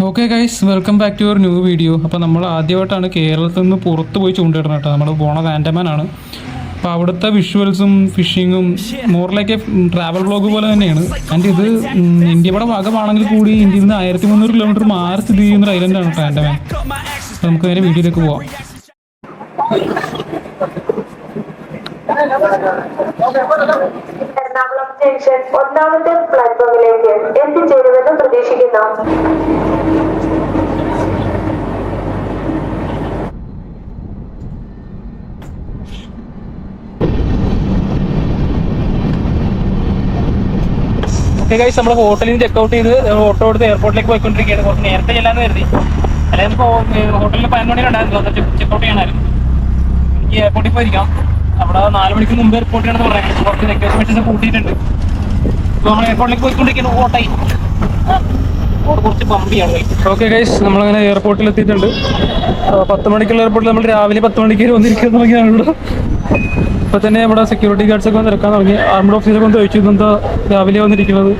Okay guys, welcome back to your new video. അപ്പോൾ നമ്മൾ ആദ്യമായിട്ടാണ് കേരളത്തിൽ നിന്ന് പുറത്ത് പോയി ചൂണ്ടിടുന്നത് കേട്ടോ. നമ്മൾ പോണത് ആൻഡമാനാണ്. അപ്പോൾ അവിടുത്തെ വിഷ്വൽസും ഫിഷിങ്ങും മോറിലേക്ക് ട്രാവൽ വ്ളോഗ് പോലെ തന്നെയാണ്. ആൻഡ് ഇത് ഇന്ത്യയുടെ ഭാഗമാണെങ്കിൽ കൂടി ഇന്ത്യയിൽ നിന്ന് 1300 കിലോമീറ്റർ മാറി സ്ഥിതി ചെയ്യുന്ന ഒരു ഐലൻഡാണ് കേട്ടോ ആൻഡമാൻ. അപ്പോൾ നമുക്ക് നേരെ വീഡിയോയിലേക്ക് പോവാം. എറണാകുളം ജംഗ്ഷൻ ഒന്നാമത്തെ പ്ലാറ്റ്ഫോമിലേക്ക് എത്തിച്ചേരുമെന്ന് പ്രതീക്ഷിക്കുന്നു. ഓക്കെ ഗൈസ്, നമ്മൾ ഹോട്ടലിൽ നിന്ന് ചെക്കൗട്ട് ചെയ്ത് ഓട്ടോ എടുത്ത് എയർപോർട്ടിലേക്ക് പോയിക്കൊണ്ടിരിക്കുകയാണ്. കുറച്ച് നേരത്തെ ചെല്ലാന്ന് കരുതി. അല്ലെങ്കിൽ ഇപ്പോൾ ഹോട്ടലിൽ 11 മണി ഉണ്ടായിരുന്നു ചെക്കൗട്ട് ചെയ്യാനായിരുന്നു. എനിക്ക് എയർപോർട്ടിൽ പോയിരിക്കാം. അവിടെ 4 മണിക്ക് മുമ്പ് എയർപോർട്ട് ചെയ്യണമെന്ന് പറയുന്നത്. കുറച്ച് റിക്വസ്റ്റ് മെഷീൻസ് കൂട്ടിയിട്ടുണ്ട്. ഇപ്പോൾ നമ്മൾ എയർപോർട്ടിലേക്ക് പോയിക്കൊണ്ടിരിക്കുന്നു. ഓട്ടായി കുറച്ച് പമ്പിയാണ്. ഓക്കെ ഗൈസ്, നമ്മളങ്ങനെ എയർപോർട്ടിൽ എത്തിയിട്ടുണ്ട്. 10 മണിക്കുള്ള എയർപോർട്ടിൽ നമ്മൾ രാവിലെ 10 മണിക്ക് വന്നിരിക്കാൻ തുടങ്ങിയാണല്ലോ. ഇപ്പോൾ തന്നെ ഇവിടെ സെക്യൂരിറ്റി ഗാർഡ്സൊക്കെ വന്ന് ഇറക്കാൻ തുടങ്ങി. ആർമഡ് ഓഫീസറൊക്കെ ഒന്ന് ചോദിച്ചു ഇതെന്താ രാവിലെ വന്നിരിക്കുന്നത്.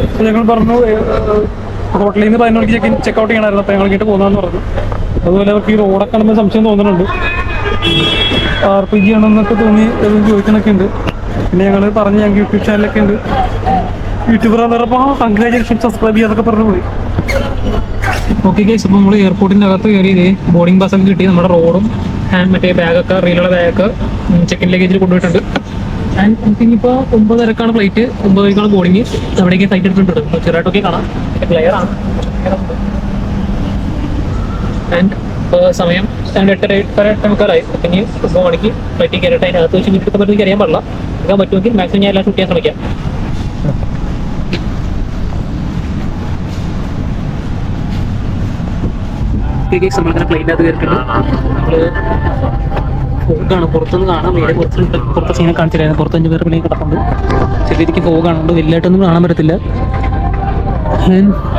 അപ്പോൾ ഞങ്ങൾ പറഞ്ഞു ഹോട്ടലിൽ നിന്ന് 11 മണിക്ക് ചെക്കൗട്ട് ചെയ്യണമായിരുന്നു. അപ്പോൾ ഞങ്ങൾ ഇങ്ങോട്ട് പോകുന്നതെന്ന് പറഞ്ഞു. അതുപോലെ അവർക്ക് ഈ റോഡൊക്കെ കാണുമ്പോൾ സംശയം തോന്നുന്നുണ്ട്. RPG ആണെന്നൊക്കെ തോന്നി ചോദിക്കണൊക്കെ ഉണ്ട്. പിന്നെ ഞങ്ങൾ പറഞ്ഞ് ഞങ്ങൾക്ക് യൂട്യൂബ് ചാനലൊക്കെ ഉണ്ട്. യൂട്യൂബറാന്ന് പറഞ്ഞപ്പോൾ കൺഗ്രാജുലേഷൻ സബ്സ്ക്രൈബ് ചെയ്യാതൊക്കെ പറഞ്ഞു പോയി. ഓക്കെ ഗൈസ്, അപ്പോൾ നമ്മൾ എയർപോർട്ടിൻ്റെ അകത്ത് കയറിയത് ബോർഡിംഗ് പാസ്സൊക്കെ കിട്ടി. നമ്മുടെ റോഡും മറ്റേ ബാഗൊക്കെ റീലുള്ള ബാഗൊക്കെ ചെക്കിൻ ലഗേജിൽ കൊണ്ടുപോയിട്ടുണ്ട്. ആൻഡ് നമുക്കിനിപ്പോൾ 9:30 ഫ്ലൈറ്റ്, 9:00 ബോർഡിങ്. അവിടേക്ക് ഫ്ലൈറ്റ് എടുത്തിട്ടുണ്ട്. ചെറുതായിട്ടൊക്കെ കാണാം, ക്ലിയർ ആണ്. ആൻഡ് സമയം 8:30 പിന്നെ 9 മണിക്ക് ഫ്ലൈറ്റിൽ കയറിയിട്ട് അതിനകത്ത് വെച്ച് വീട്ടിൽ പറ്റി അറിയാൻ പാടില്ല. എടുക്കാൻ പറ്റുമെങ്കിൽ മാക്സിമം ഞാൻ എല്ലാം ഷൂട്ട് ചെയ്യാൻ ശ്രമിക്കാം. നമ്മളിങ്ങനെ പ്ലെയിനകത്ത് കയറിയിട്ടുണ്ട്. നമ്മൾ ഫോഗാണ്, പുറത്തുനിന്ന് കാണാം. മേലെ പുറത്തെ സീനെ കാണിച്ചില്ലായിരുന്നു. പുറത്ത് 5 പേർ പ്ലെയിൻ കിടപ്പുണ്ട്. ചെറിയ ഫോഗാണ്, വലുതായിട്ടൊന്നും കാണാൻ പറ്റത്തില്ല.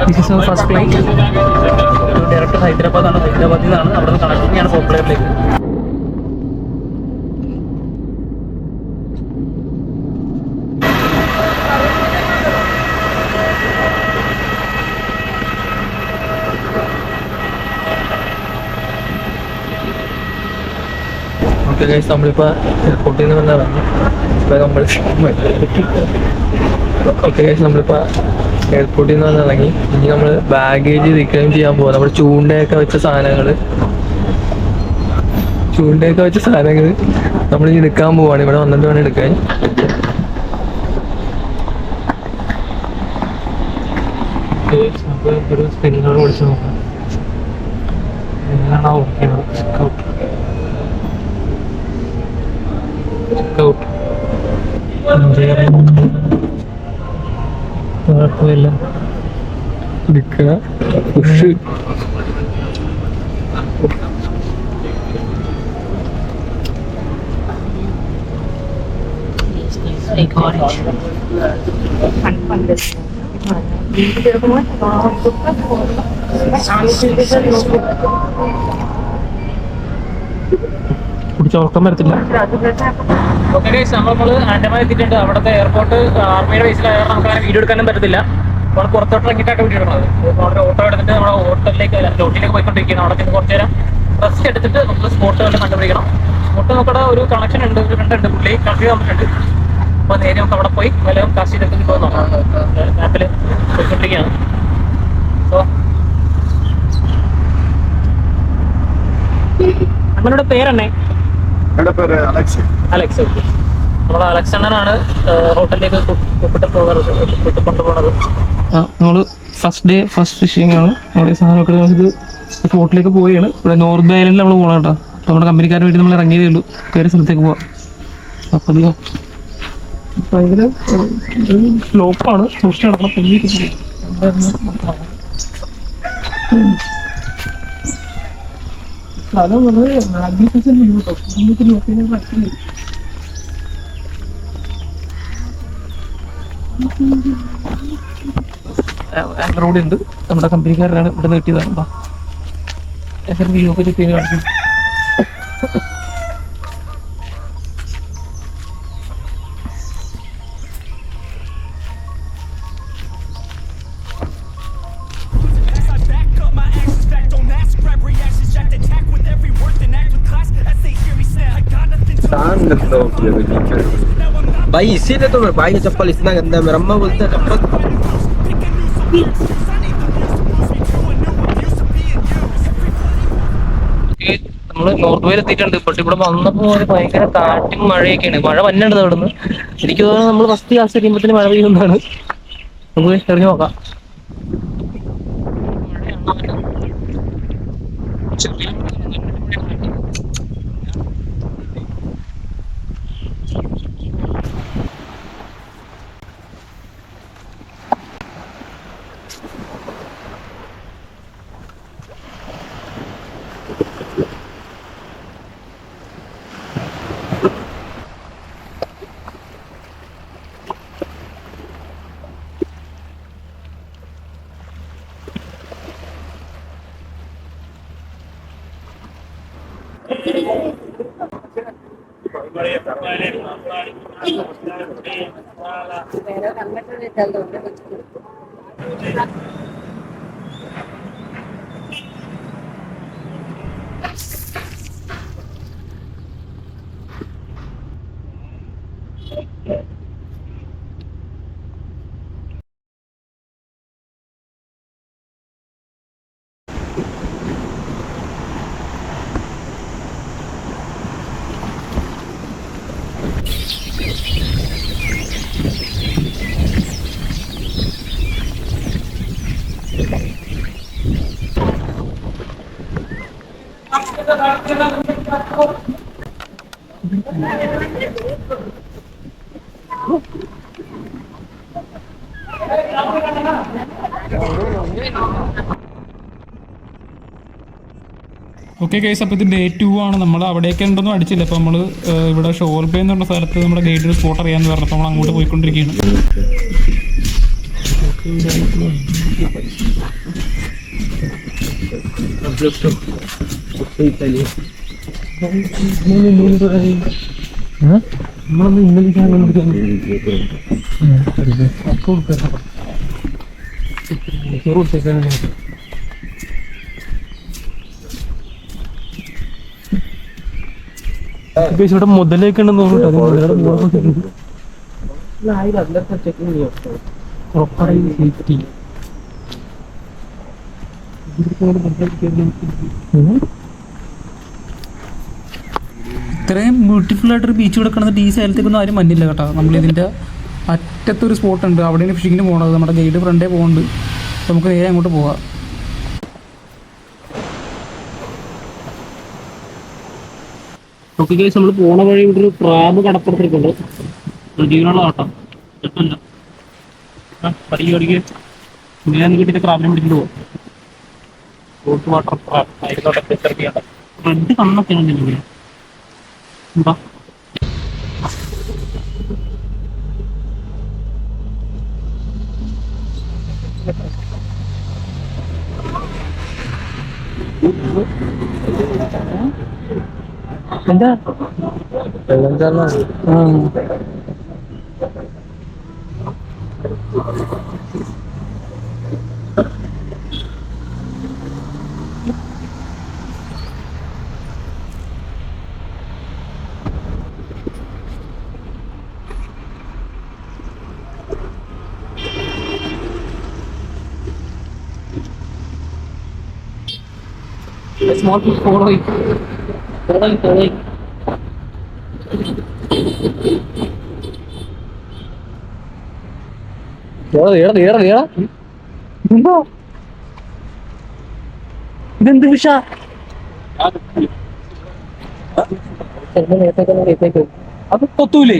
This is our first flight. Direct ഹൈദരാബാദാണ്. ഹൈദരാബാദിൽ നിന്നാണ് അവിടെ നിന്ന് കണക്റ്റിംഗാണ് പോപ്പുലറിലേക്ക്. ഓക്കെ ഗൈസ്, നമ്മളിപ്പോൾ എയർപോർട്ടിൽ നിന്ന് വന്ന് ഇറങ്ങി. ഇപ്പോൾ ഓക്കെ ഗൈസ്, നമ്മളിപ്പോൾ എയർപോർട്ടിൽ നിന്ന് വന്ന് ഇറങ്ങി. ഇനി നമ്മൾ ബാഗേജ് റീക്ലെയിം ചെയ്യാൻ പോകാം. നമ്മൾ ചൂണ്ടയൊക്കെ വെച്ച സാധനങ്ങൾ നമ്മൾ ഇനി എടുക്കാൻ പോവാണ്. ഇവിടെ വന്നിട്ട് വേണം എടുക്കാൻ. ഒരു സ്പിന്നർ വിളിച്ച് നോക്കാം. എന്നാണോ ഓക്കെ കുഴപ്പമില്ല, എടുക്കുക. പുഷ് കുടിച്ച ഉറക്കം വരത്തില്ല. ഓക്കെ ഗൈസ്, നമ്മൾ ആൻഡമാൻ എത്തിയിട്ടുണ്ട്. അവിടുത്തെ എയർപോർട്ട് ആർമിയുടെ ബേസിലായ നമുക്ക് അങ്ങനെ വീഡിയോ എടുക്കാനും പറ്റത്തില്ല. നമ്മൾ പുറത്തോട്ട് ഇറങ്ങിയിട്ടാണ് വീഡിയോ എടുക്കുന്നത്. നമ്മുടെ ഓട്ടോ എടുത്തിട്ട് നമ്മുടെ ലോട്ടിലേക്ക് പോയിക്കൊണ്ടിരിക്കുകയാണ്. അവിടെ ചെന്ന് കുറച്ച് നേരം റെസ്റ്റ് എടുത്തിട്ട് നമുക്ക് സ്പോട്ട് വല്ല കണ്ടുപിടിക്കണം. സ്പോട്ട് നോക്കടെ ഒരു കണക്ഷൻ ഉണ്ട്, ഒരു ഫ്രണ്ട് ഉണ്ട്, പുള്ളി കണക്ട് ചെയ്യാൻ പറ്റുന്നുണ്ട്. അപ്പോൾ നേരെ നമുക്ക് അവിടെ പോയി വല്ലതും കാശ് ചെയ്തിട്ട് കിട്ടുമെന്നോ മാപ്പിൽ പോയിക്കൊണ്ടിരിക്കുകയാണ്. സോ നമ്മളുടെ പേരെന്നെ അലക്സ്. നമ്മുടെ അലക്സ് അണ്ണനാണ് ഹോട്ടലിലേക്ക് കൊണ്ടുപോകുന്നത്. നമ്മൾ ഫസ്റ്റ് ഫിഷിംഗ് ആണ്. നമ്മുടെ സാധനമൊക്കെ നമുക്ക് ഹോട്ടലിലേക്ക് പോവുകയാണ്. ഇവിടെ നോർത്ത് ഐലൻഡിൽ നമ്മൾ പോകണം കേട്ടോ. അപ്പോൾ നമ്മുടെ കമ്പനിക്കാരുടെ വീട്ടിൽ നമ്മൾ ഇറങ്ങിയതേ ഉള്ളൂ. വേറെ സ്ഥലത്തേക്ക് പോവാം. അപ്പോൾ ഭയങ്കര സ്ലോപ്പാണ്, സൂക്ഷിച്ച് നടക്കണം. സ്ഥലം വളരെ മാഗ്നിഫിസന്റ് വ്യൂ കേട്ടോ. നമുക്ക് നോക്കിയാൽ പറ്റില്ല. റോഡ് ഉണ്ട്. നമ്മുടെ കമ്പനിക്കാരാണ് ഇവിടെ നീട്ടിയതാണ്. വ്യൂ ഒക്കെ ചെക്ക് ചെയ്ത് കാണിക്കും. my actions back, don't ask, grab reactions, jacked attack with every word, then act with class as they hear me snap. I got nothing to lose. Now I'm not भाई इसीलिए तो भाई का चप्पल इतना गंदा है, मेरा अम्मा बोलता है चप्पल pick a new excuse. I need the views to boost me to a new abuse of being used. നമ്മള് നോർത്ത് വേയിൽ എത്തിയിട്ടുണ്ട്. പക്ഷെ ഇവിടെ വന്നപ്പോ ഒരു ഭയങ്കര കാറ്റും മഴയൊക്കെയാണ്. മഴ വന്നിട്ടുണ്ട് ഇവിടുന്ന്. എനിക്ക് തോന്നുന്നു നമ്മൾ ഫസ്റ്റ് ക്ലാസ് കഴിയുമ്പോഴത്തേന് മഴ പെയ്യുന്നതാണ്. നമുക്ക് എറിഞ്ഞു നോക്കാം. ഓക്കെ ഗൈസ്, അപ്പോൾ ഇത് ഡേ 2 ആണ്. നമ്മൾ അവിടേക്ക് ഉണ്ടൊന്നും അടിച്ചില്ല. അപ്പോൾ നമ്മൾ ഇവിടെ ഷോർബേ എന്ന് പറഞ്ഞ സ്ഥലത്ത് നമ്മുടെ ഗൈഡ് സ്പോട്ട് അറിയാമെന്ന് പറഞ്ഞപ്പോൾ നമ്മൾ അങ്ങോട്ട് പോയിക്കൊണ്ടിരിക്കുകയാണ്. ഇവിടെ മുതലേക്ക് ഉണ്ടെന്ന് തോന്നുന്നു. ഇത്രയും ബ്യൂട്ടിഫുൾ ആയിട്ടൊരു ബീച്ച് ഇവിടെ കിടന്നിട്ട് ഈ സ്ഥലത്തേക്കൊന്നും ആരും മഞ്ഞില്ല കേട്ടോ. നമ്മളിതിൻ്റെ അറ്റത്തൊരു സ്പോട്ടുണ്ട്, അവിടെയാണ് ഫിഷിങ്ങിന് പോകണത്. നമ്മുടെ ഗൈഡ് ഫ്രണ്ടേ പോകുന്നുണ്ട്. നമുക്ക് നേരെ അങ്ങോട്ട് പോവാം. ഓക്കെ ഗൈസ്, നമ്മൾ പോണ വഴി ഇവിടെ ഒരു ക്രാബ് കടപ്പുറത്തിരിക്കുന്നുണ്ട്. ജീവനുള്ള ആട്ടം തെറ്റല്ല. പഠിക്ക് ഇങ്ങനെ കിട്ടിയിട്ട് ക്രാബിനെ പിടിച്ചിട്ട് പോകും. റൂട്ട് വാട്ടർ ക്രാബ് ആയിക്കോട്ടെ. റെഡ് കണ്ണൊക്കെ ഉണ്ടെങ്കിൽ എന്താ എന്താ small fish following. ഇതെന്ത് ഫിഷാ? അത് കൊത്തൂലേ?